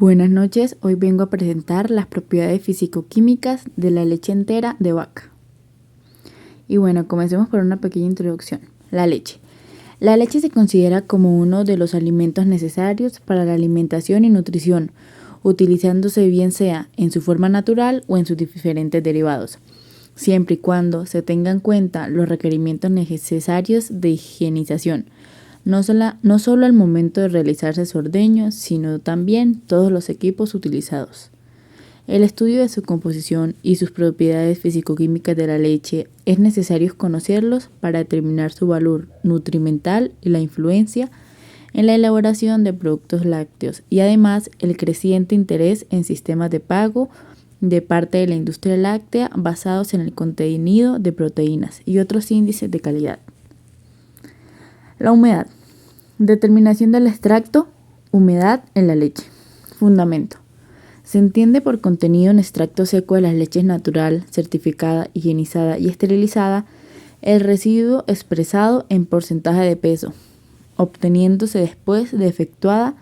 Buenas noches, hoy vengo a presentar las propiedades físico-químicas de la leche entera de vaca. Y bueno, comencemos por una pequeña introducción. La leche. La leche se considera como uno de los alimentos necesarios para la alimentación y nutrición, utilizándose bien sea en su forma natural o en sus diferentes derivados, siempre y cuando se tengan en cuenta los requerimientos necesarios de higienización. No solo al momento de realizarse su ordeño, sino también todos los equipos utilizados. El estudio de su composición y sus propiedades físico-químicas de la leche es necesario conocerlos para determinar su valor nutrimental y la influencia en la elaboración de productos lácteos y además el creciente interés en sistemas de pago de parte de la industria láctea basados en el contenido de proteínas y otros índices de calidad. La humedad. Determinación del extracto, humedad en la leche. Fundamento. Se entiende por contenido en extracto seco de las leches natural, certificada, higienizada y esterilizada, el residuo expresado en porcentaje de peso, obteniéndose después de efectuada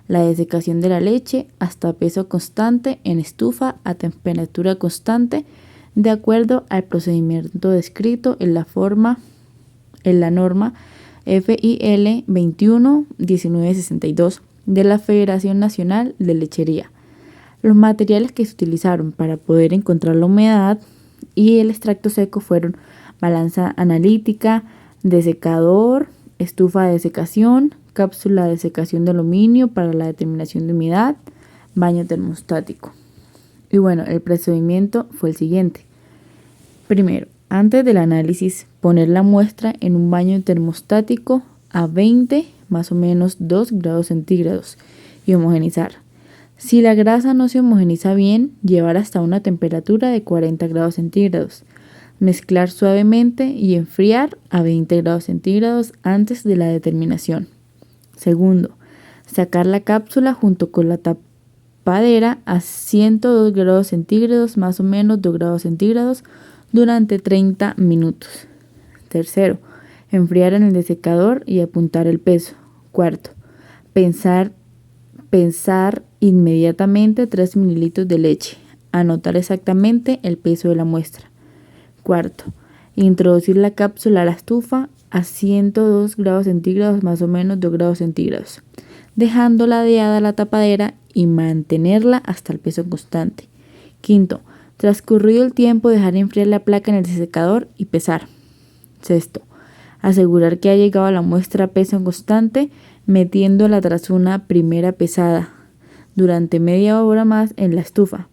la desecación de la leche hasta peso constante en estufa a temperatura constante, de acuerdo al procedimiento descrito en la norma FIL 21-1962 de la Federación Nacional de Lechería. Los materiales que se utilizaron para poder encontrar la humedad y el extracto seco fueron balanza analítica, desecador, estufa de desecación, cápsula de desecación de aluminio para la determinación de humedad, baño termostático. Y bueno, el procedimiento fue el siguiente. Primero, antes del análisis, poner la muestra en un baño termostático a 20, más o menos 2 grados centígrados y homogenizar. Si la grasa no se homogeniza bien, llevar hasta una temperatura de 40 grados centígrados. Mezclar suavemente y enfriar a 20 grados centígrados antes de la determinación. Segundo, sacar la cápsula junto con la tapadera a 102 grados centígrados, más o menos 2 grados centígrados, durante 30 minutos. Tercero, enfriar en el desecador y apuntar el peso. Cuarto, pensar inmediatamente 3 mililitros de leche. Anotar exactamente el peso de la muestra. Cuarto, introducir la cápsula a la estufa a 102 grados centígrados, más o menos 2 grados centígrados, dejando ladeada la tapadera y mantenerla hasta el peso constante. Quinto, transcurrido el tiempo, dejar enfriar la placa en el desecador y pesar. Sexto, asegurar que ha llegado a la muestra a peso constante, metiéndola tras una primera pesada durante media hora más en la estufa.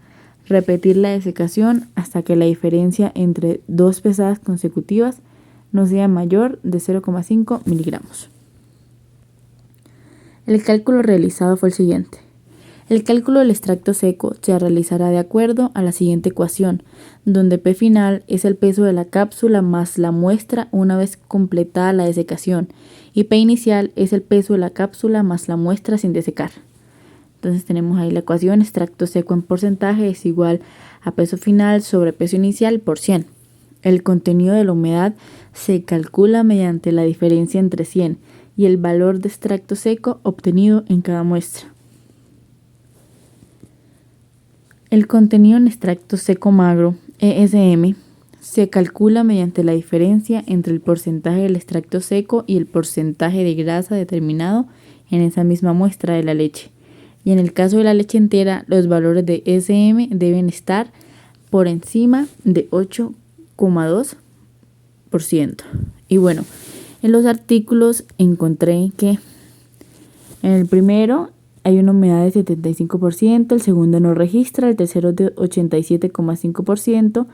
Repetir la desecación hasta que la diferencia entre dos pesadas consecutivas no sea mayor de 0,5 miligramos. El cálculo realizado fue el siguiente. El cálculo del extracto seco se realizará de acuerdo a la siguiente ecuación, donde P final es el peso de la cápsula más la muestra una vez completada la desecación y P inicial es el peso de la cápsula más la muestra sin desecar. Entonces tenemos ahí la ecuación: extracto seco en porcentaje es igual a peso final sobre peso inicial por 100. El contenido de la humedad se calcula mediante la diferencia entre 100 y el valor de extracto seco obtenido en cada muestra. El contenido en extracto seco magro, ESM, se calcula mediante la diferencia entre el porcentaje del extracto seco y el porcentaje de grasa determinado en esa misma muestra de la leche. Y en el caso de la leche entera, los valores de ESM deben estar por encima de 8,2%. Y bueno, en los artículos encontré que en el primero hay una humedad de 75%, el segundo no registra, el tercero de 87,5%,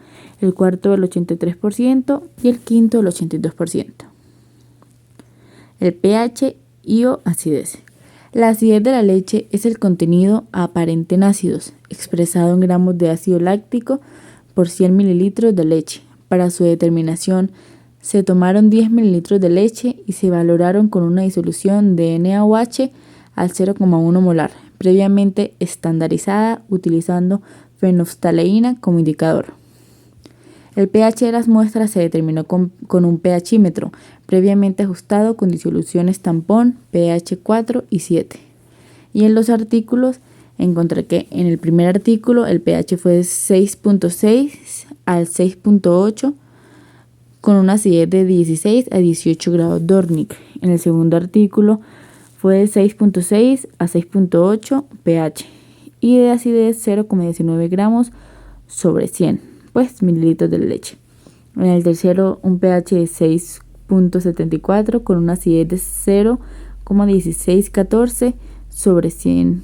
el cuarto del 83% y el quinto del 82%. El pH y o acidez. La acidez de la leche es el contenido aparente en ácidos, expresado en gramos de ácido láctico por 100 mililitros de leche. Para su determinación, se tomaron 10 mililitros de leche y se valoraron con una disolución de NaOH al 0,1 molar, previamente estandarizada utilizando fenolftaleína como indicador. El pH de las muestras se determinó con un pHímetro previamente ajustado con disoluciones tampón pH 4 y 7. Y en los artículos encontré que en el primer artículo el pH fue de 6.6 al 6.8 con una acidez de 16 a 18 grados Dörnig. En el segundo artículo fue de 6.6 a 6.8 pH y de acidez 0,19 gramos sobre 100 mililitros de leche. En el tercero un pH de 6.74 con una acidez de 0,1614 sobre 100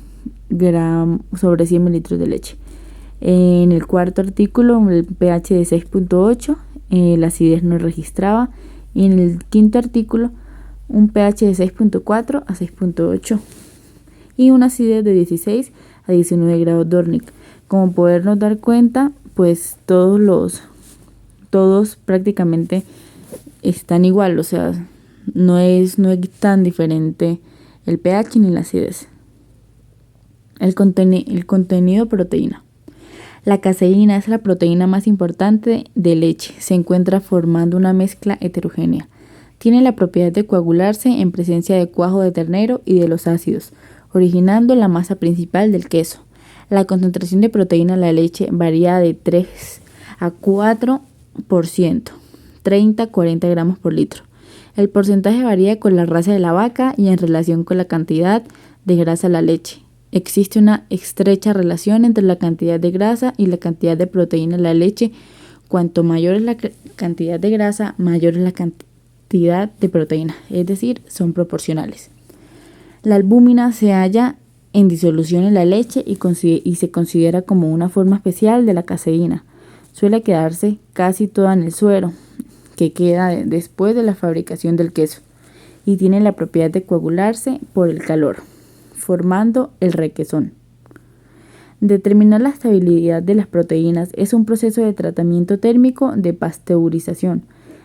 mililitros de leche. En el cuarto artículo el pH de 6.8, la acidez no registraba. Y en el quinto artículo un pH de 6.4 a 6.8 y una acidez de 16 a 19 grados Dörnig. Como podernos dar cuenta, pues todos prácticamente están igual, o sea, no es tan diferente el pH ni la acidez. El contenido de proteína. La caseína es la proteína más importante de leche. Se encuentra formando una mezcla heterogénea. Tiene la propiedad de coagularse en presencia de cuajo de ternero y de los ácidos, originando la masa principal del queso. La concentración de proteína en la leche varía de 3 a 4%, 30 a 40 gramos por litro. El porcentaje varía con la raza de la vaca y en relación con la cantidad de grasa de la leche. Existe una estrecha relación entre la cantidad de grasa y la cantidad de proteína en la leche. Cuanto mayor es la cantidad de grasa, mayor es la cantidad de proteína, es decir, son proporcionales. La albúmina se halla en disolución en la leche y se considera como una forma especial de la caseína. Suele quedarse casi toda en el suero, que queda después de la fabricación del queso, y tiene la propiedad de coagularse por el calor, formando el requesón. Determinar la estabilidad de las proteínas es un proceso de tratamiento térmico de pasteurización.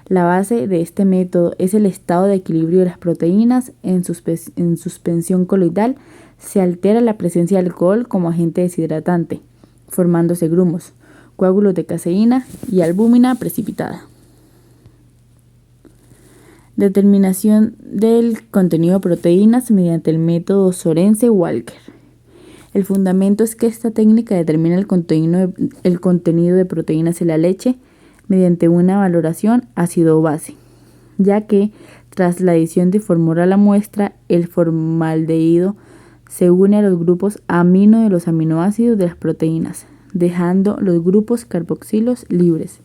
La base de este método es el estado de equilibrio de las proteínas en suspensión coloidal. Se altera la presencia de alcohol como agente deshidratante, formándose grumos, coágulos de caseína y albúmina precipitada. Determinación del contenido de proteínas mediante el método Sorensen-Walker. El fundamento es que esta técnica determina el contenido de proteínas en la leche mediante una valoración ácido-base, ya que tras la adición de formol a la muestra, el formaldehído se une a los grupos amino de los aminoácidos de las proteínas, dejando los grupos carboxilos libres.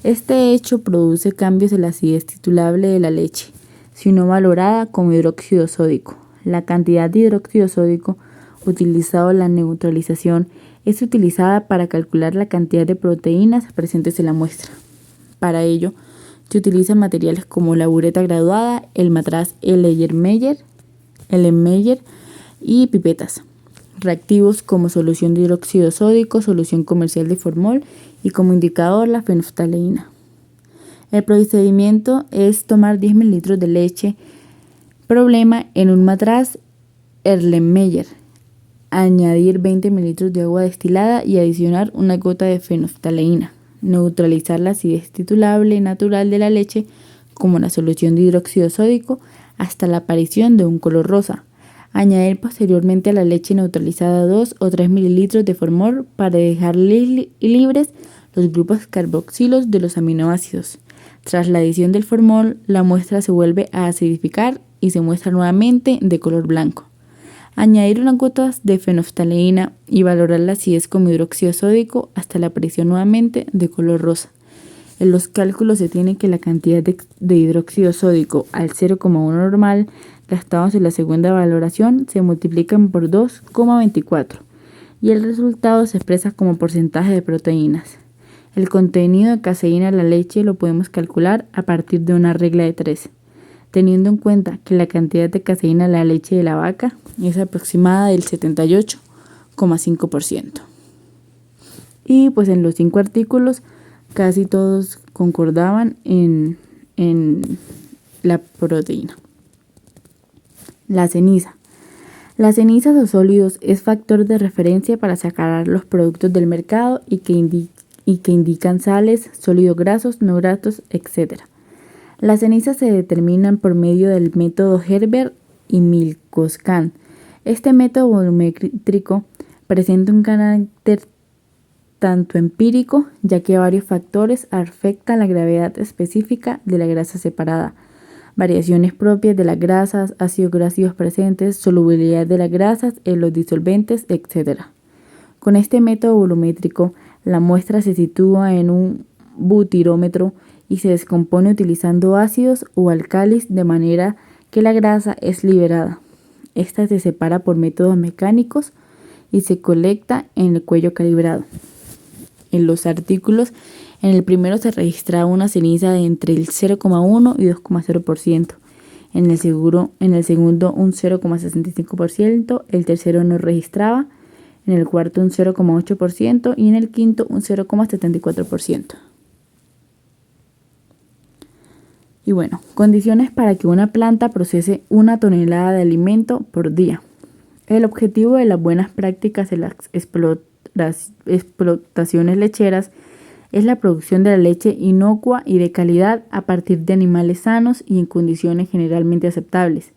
Este hecho produce cambios en la acidez titulable de la leche, si no valorada como hidróxido sódico. La cantidad de hidróxido sódico utilizado en la neutralización es utilizada para calcular la cantidad de proteínas presentes en la muestra. Para ello, se utilizan materiales como la bureta graduada, el matraz Erlenmeyer y pipetas. Reactivos como solución de hidróxido sódico, solución comercial de formol y como indicador la fenftaleína. El procedimiento es tomar 10 mililitros de leche problema en un matraz Erlenmeyer, añadir 20 mililitros de agua destilada y adicionar una gota de fenftaleína. Neutralizar la acidez titulable natural de la leche como la solución de hidróxido sódico hasta la aparición de un color rosa. Añadir posteriormente a la leche neutralizada 2 o 3 mililitros de formol para dejar libres los grupos carboxilos de los aminoácidos. Tras la adición del formol, la muestra se vuelve a acidificar y se muestra nuevamente de color blanco. Añadir unas gotas de fenftaleína y valorar la acidez como hidróxido sódico hasta la aparición nuevamente de color rosa. En los cálculos se tiene que la cantidad de hidróxido sódico al 0,1 normal gastados en la segunda valoración se multiplican por 2,24 y el resultado se expresa como porcentaje de proteínas. El contenido de caseína en la leche lo podemos calcular a partir de una regla de 3, teniendo en cuenta que la cantidad de caseína en la leche de la vaca es aproximada del 78,5%. Y pues en los 5 artículos casi todos concordaban en la proteína. La ceniza. Las cenizas o sólidos es factor de referencia para sacar los productos del mercado y que indican sales, sólidos grasos, no grasos, etc. Las cenizas se determinan por medio del método Gerber y Milkowskan. Este método volumétrico Presenta un carácter tanto empírico, ya que varios factores afectan la gravedad específica de la grasa separada. Variaciones propias de las grasas, ácidos grasos presentes, solubilidad de las grasas en los disolventes, etc. Con este método volumétrico, la muestra se sitúa en un butirómetro y se descompone utilizando ácidos o álcalis de manera que la grasa es liberada. Esta se separa por métodos mecánicos y se colecta en el cuello calibrado. En los artículos, en el primero se registraba una ceniza de entre el 0,1 y 2,0%. En el segundo un 0,65%, el tercero no registraba, en el cuarto un 0,8% y en el quinto un 0,74%. Y bueno, condiciones para que una planta procese 1 tonelada de alimento por día. El objetivo de las buenas prácticas en las explotaciones lecheras es la producción de la leche inocua y de calidad a partir de animales sanos y en condiciones generalmente aceptables.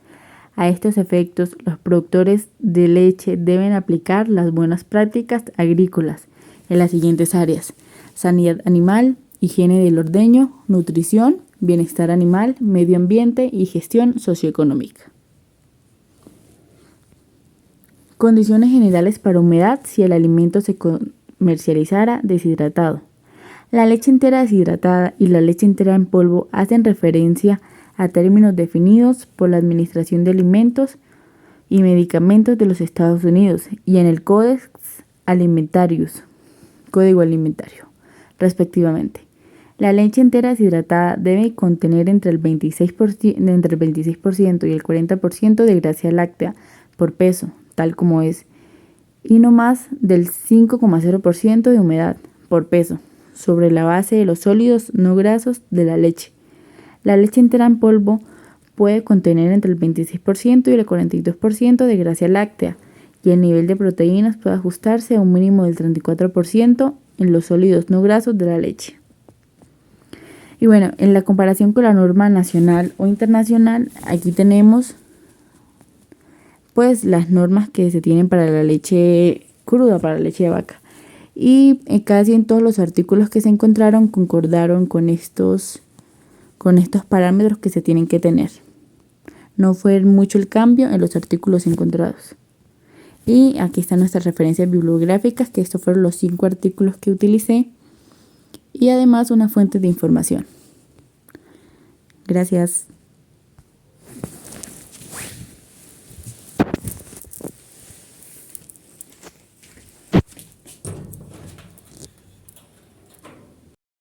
A estos efectos, los productores de leche deben aplicar las buenas prácticas agrícolas en las siguientes áreas: sanidad animal, higiene del ordeño, nutrición, bienestar animal, medio ambiente y gestión socioeconómica. Condiciones generales para humedad si el alimento se comercializara deshidratado. La leche entera deshidratada y la leche entera en polvo hacen referencia a términos definidos por la Administración de Alimentos y Medicamentos de los Estados Unidos y en el Código Alimentario, respectivamente. La leche entera deshidratada debe contener entre el 26% y el 40% de grasa láctea por peso, tal como es, y no más del 5,0% de humedad por peso, sobre la base de los sólidos no grasos de la leche. La leche entera en polvo puede contener entre el 26% y el 42% de grasa láctea, y el nivel de proteínas puede ajustarse a un mínimo del 34% en los sólidos no grasos de la leche. Y bueno, en la comparación con la norma nacional o internacional, aquí tenemos pues las normas que se tienen para la leche cruda, para la leche de vaca. Y casi en todos los artículos que se encontraron concordaron con estos parámetros que se tienen que tener. No fue mucho el cambio en los artículos encontrados. Y aquí están nuestras referencias bibliográficas, que estos fueron los 5 artículos que utilicé. Y además una fuente de información. Gracias.